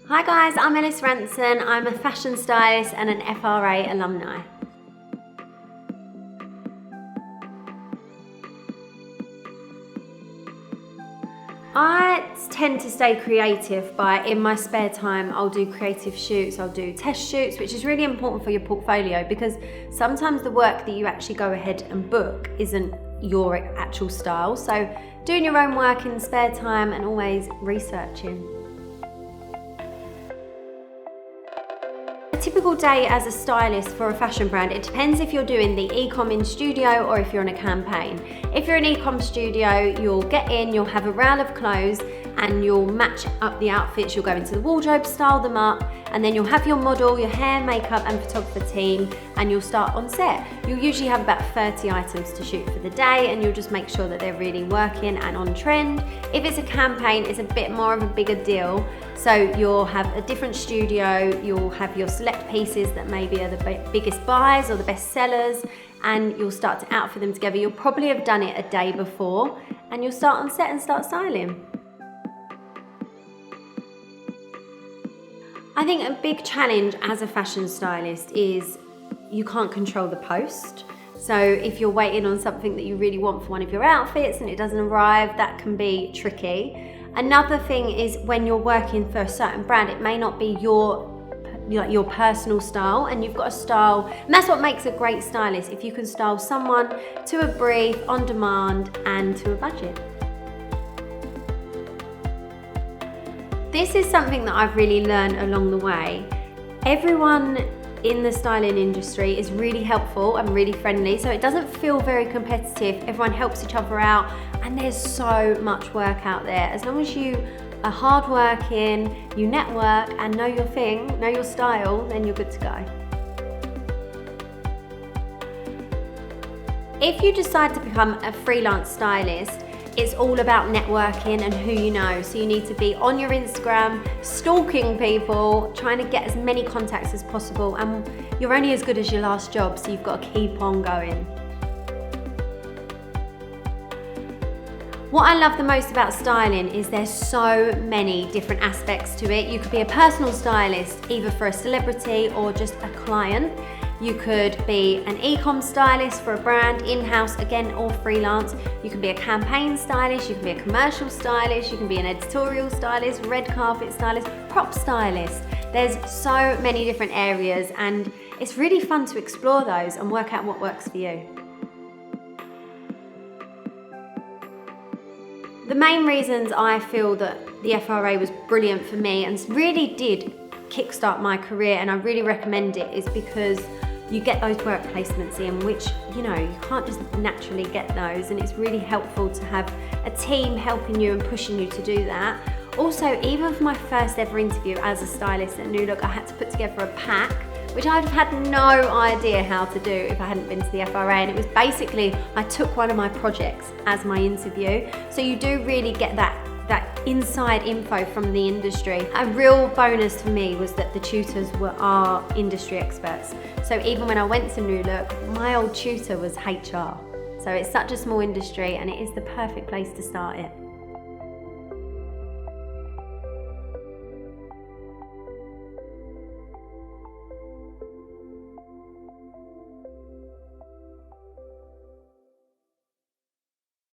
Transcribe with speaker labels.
Speaker 1: Hi guys, I'm Ellis Ranson. I'm a fashion stylist and an FRA alumni. I tend to stay creative in my spare time, I'll do creative shoots, I'll do test shoots, which is really important for your portfolio because sometimes the work that you actually go ahead and book isn't your actual style. So doing your own work in spare time and always researching. A typical day as a stylist for a fashion brand, it depends if you're doing the e-com in studio or if you're on a campaign. If you're an e-com studio, you'll get in, you'll have a round of clothes and you'll match up the outfits, you'll go into the wardrobe, style them up, and then you'll have your model, your hair, makeup and photographer team, and you'll start on set. You'll usually have about 30 items to shoot for the day and you'll just make sure that they're really working and on trend. If it's a campaign, it's a bit more of a bigger deal. So you'll have a different studio, you'll have your select pieces that maybe are the biggest buys or the best sellers, and you'll start to outfit them together. You'll probably have done it a day before and you'll start on set and start styling. I think a big challenge as a fashion stylist is you can't control the post. So if you're waiting on something that you really want for one of your outfits and it doesn't arrive, that can be tricky. Another thing is when you're working for a certain brand, it may not be your personal style, and you've got a style, and that's what makes a great stylist, if you can style someone to a brief, on demand, and to a budget. This is something that I've really learned along the way. Everyone in the styling industry is really helpful and really friendly, so it doesn't feel very competitive. Everyone helps each other out, and there's so much work out there. As long as you are hardworking, you network and know your thing, know your style, then you're good to go. If you decide to become a freelance stylist, it's all about networking and who you know. So you need to be on your Instagram, stalking people, trying to get as many contacts as possible, and you're only as good as your last job, so you've got to keep on going. What I love the most about styling is there's so many different aspects to it. You could be a personal stylist, either for a celebrity or just a client. You could be an e-com stylist for a brand, in-house again, or freelance. You can be a campaign stylist, you can be a commercial stylist, you can be an editorial stylist, red carpet stylist, prop stylist. There's so many different areas and it's really fun to explore those and work out what works for you. The main reasons I feel that the FRA was brilliant for me and really did kickstart my career, and I really recommend it, is because you get those work placements in, which, you can't just naturally get those, and it's really helpful to have a team helping you and pushing you to do that. Also, even for my first ever interview as a stylist at New Look, I had to put together a pack, which I'd have had no idea how to do if I hadn't been to the FRA, and it was basically, I took one of my projects as my interview. So you do really get that inside info from the industry. A real bonus for me was that the tutors are industry experts. So even when I went to New Look, my old tutor was HR. So it's such a small industry and it is the perfect place to start it.